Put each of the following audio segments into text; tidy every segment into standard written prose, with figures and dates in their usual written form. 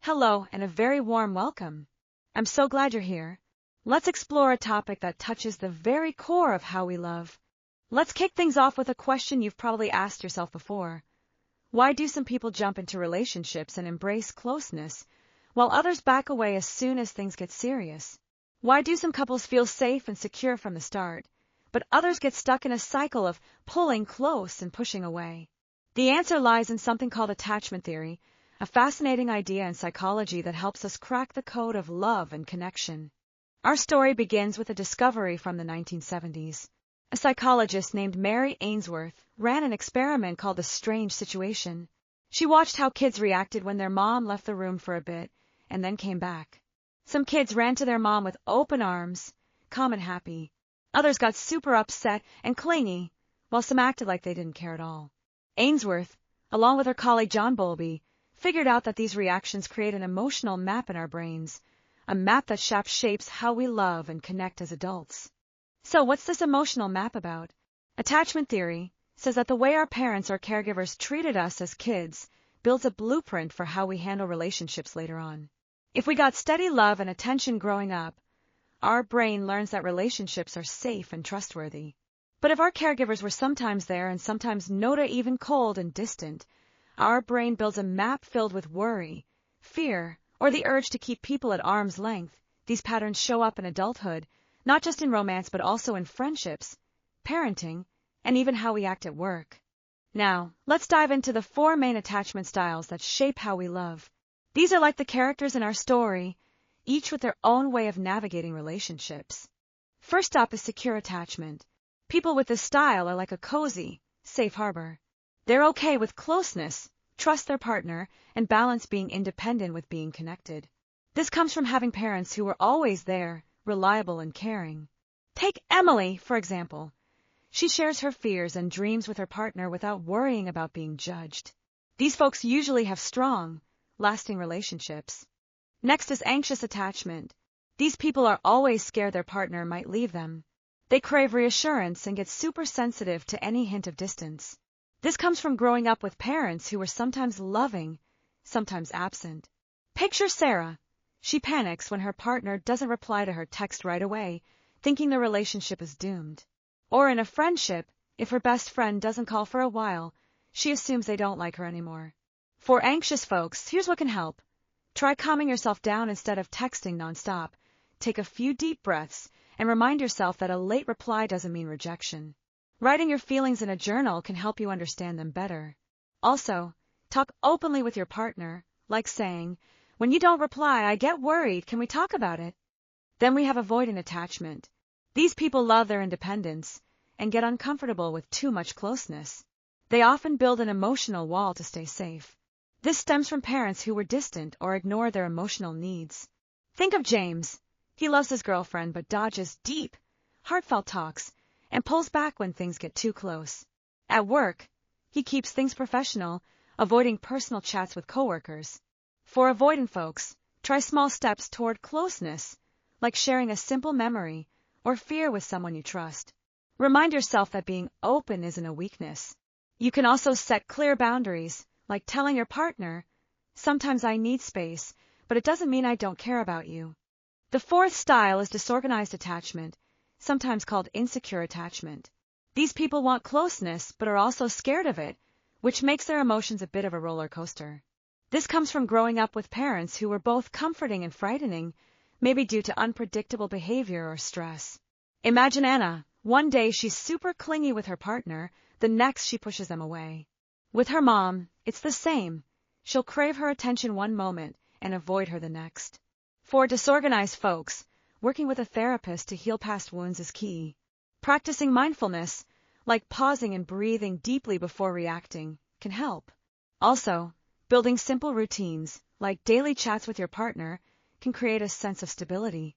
Hello and a very warm welcome. I'm so glad you're here. Let's explore a topic that touches the very core of how we love. Let's kick things off with a question you've probably asked yourself before. Why do some people jump into relationships and embrace closeness, while others back away as soon as things get serious? Why do some couples feel safe and secure from the start, but others get stuck in a cycle of pulling close and pushing away? The answer lies in something called attachment theory, a fascinating idea in psychology that helps us crack the code of love and connection. Our story begins with a discovery from the 1970s. A psychologist named Mary Ainsworth ran an experiment called the strange situation. She watched how kids reacted when their mom left the room for a bit and then came back. Some kids ran to their mom with open arms, calm and happy. Others got super upset and clingy, while some acted like they didn't care at all. Ainsworth, along with her colleague John Bowlby, figured out that these reactions create an emotional map in our brains, a map that shapes how we love and connect as adults. So what's this emotional map about? Attachment theory says that the way our parents or caregivers treated us as kids builds a blueprint for how we handle relationships later on. If we got steady love and attention growing up, our brain learns that relationships are safe and trustworthy. But if our caregivers were sometimes there and sometimes not even cold and distant, our brain builds a map filled with worry, fear, or the urge to keep people at arm's length. These patterns show up in adulthood, not just in romance but also in friendships, parenting, and even how we act at work. Now, let's dive into the 4 main attachment styles that shape how we love. These are like the characters in our story, each with their own way of navigating relationships. First up is secure attachment. People with this style are like a cozy, safe harbor. They're okay with closeness, trust their partner, and balance being independent with being connected. This comes from having parents who were always there, reliable and caring. Take Emily, for example. She shares her fears and dreams with her partner without worrying about being judged. These folks usually have strong, lasting relationships. Next is anxious attachment. These people are always scared their partner might leave them. They crave reassurance and get super sensitive to any hint of distance. This comes from growing up with parents who were sometimes loving, sometimes absent. Picture Sarah. She panics when her partner doesn't reply to her text right away, thinking the relationship is doomed. Or in a friendship, if her best friend doesn't call for a while, she assumes they don't like her anymore. For anxious folks, here's what can help. Try calming yourself down instead of texting nonstop. Take a few deep breaths and remind yourself that a late reply doesn't mean rejection. Writing your feelings in a journal can help you understand them better. Also, talk openly with your partner, like saying, "When you don't reply, I get worried. Can we talk about it?" Then we have avoidant attachment. These people love their independence and get uncomfortable with too much closeness. They often build an emotional wall to stay safe. This stems from parents who were distant or ignore their emotional needs. Think of James. He loves his girlfriend but dodges deep, heartfelt talks and pulls back when things get too close. At work, he keeps things professional, avoiding personal chats with coworkers. For avoidant folks, try small steps toward closeness, like sharing a simple memory or fear with someone you trust. Remind yourself that being open isn't a weakness. You can also set clear boundaries, like telling your partner, "Sometimes I need space, but it doesn't mean I don't care about you." The 4th style is disorganized attachment, sometimes called insecure attachment. These people want closeness but are also scared of it, which makes their emotions a bit of a roller coaster. This comes from growing up with parents who were both comforting and frightening, maybe due to unpredictable behavior or stress. Imagine Anna. One day she's super clingy with her partner, the next she pushes them away. With her mom, it's the same. She'll crave her attention one moment and avoid her the next. For disorganized folks, working with a therapist to heal past wounds is key. Practicing mindfulness, like pausing and breathing deeply before reacting, can help. Also, building simple routines, like daily chats with your partner, can create a sense of stability.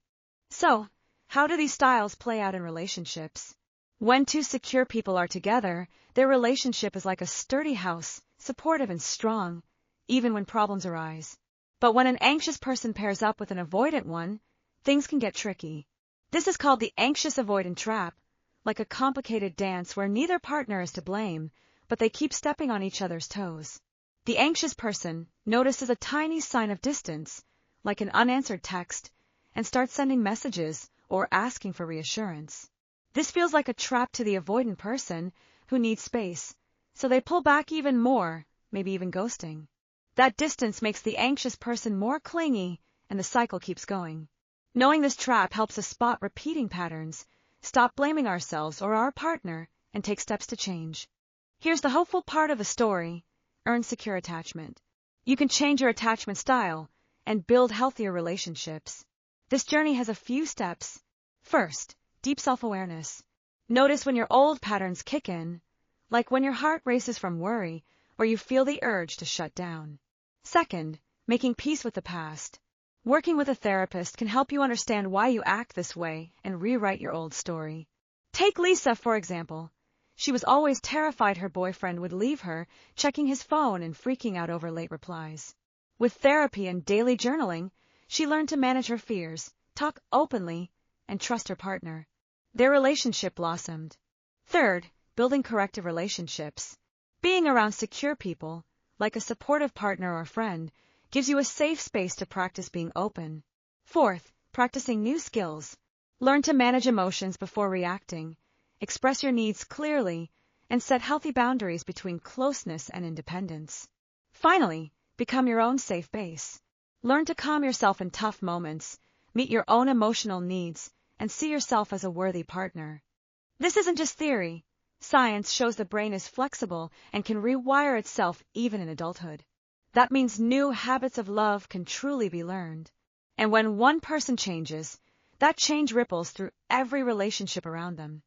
So, how do these styles play out in relationships? When 2 secure people are together, their relationship is like a sturdy house, supportive and strong, even when problems arise. But when an anxious person pairs up with an avoidant one, things can get tricky. This is called the anxious avoidant trap, like a complicated dance where neither partner is to blame, but they keep stepping on each other's toes. The anxious person notices a tiny sign of distance, like an unanswered text, and starts sending messages or asking for reassurance. This feels like a trap to the avoidant person who needs space, so they pull back even more, maybe even ghosting. That distance makes the anxious person more clingy, and the cycle keeps going. Knowing this trap helps us spot repeating patterns, stop blaming ourselves or our partner, and take steps to change. Here's the hopeful part of the story: earn secure attachment. You can change your attachment style and build healthier relationships. This journey has a few steps. First, deep self-awareness. Notice when your old patterns kick in, like when your heart races from worry or you feel the urge to shut down. Second, making peace with the past. Working with a therapist can help you understand why you act this way and rewrite your old story. Take Lisa, for example. She was always terrified her boyfriend would leave her, checking his phone and freaking out over late replies. With therapy and daily journaling, she learned to manage her fears, talk openly, and trust her partner. Their relationship blossomed. Third, building corrective relationships. Being around secure people, like a supportive partner or friend, gives you a safe space to practice being open. Fourth, practicing new skills. Learn to manage emotions before reacting, express your needs clearly, and set healthy boundaries between closeness and independence. Finally, become your own safe base. Learn to calm yourself in tough moments, meet your own emotional needs, and see yourself as a worthy partner. This isn't just theory. Science shows the brain is flexible and can rewire itself even in adulthood. That means new habits of love can truly be learned. And when one person changes, that change ripples through every relationship around them.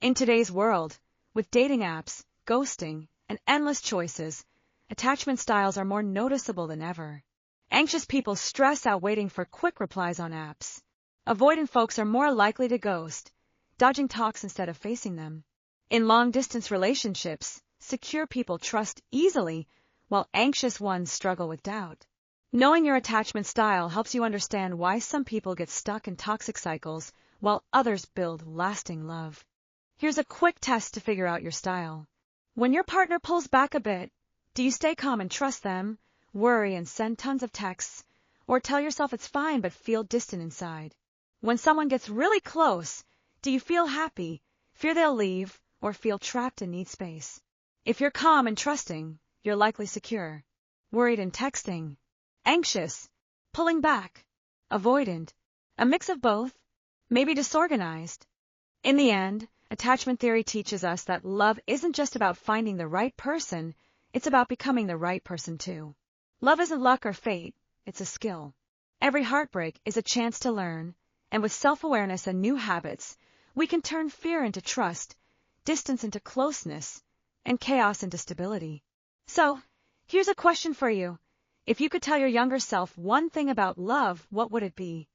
In today's world, with dating apps, ghosting, and endless choices, attachment styles are more noticeable than ever. Anxious people stress out waiting for quick replies on apps. Avoidant folks are more likely to ghost, dodging talks instead of facing them. In long-distance relationships, secure people trust easily, while anxious ones struggle with doubt. Knowing your attachment style helps you understand why some people get stuck in toxic cycles, while others build lasting love. Here's a quick test to figure out your style. When your partner pulls back a bit, do you stay calm and trust them, worry and send tons of texts, or tell yourself it's fine but feel distant inside? When someone gets really close, do you feel happy, fear they'll leave, or feel trapped and need space? If you're calm and trusting, you're likely secure. Worried and texting. Anxious. Pulling back. Avoidant. A mix of both. Maybe disorganized. In the end, attachment theory teaches us that love isn't just about finding the right person, it's about becoming the right person too. Love isn't luck or fate, it's a skill. Every heartbreak is a chance to learn, and with self-awareness and new habits, we can turn fear into trust, distance into closeness, and chaos into stability. So, here's a question for you. If you could tell your younger self one thing about love, what would it be?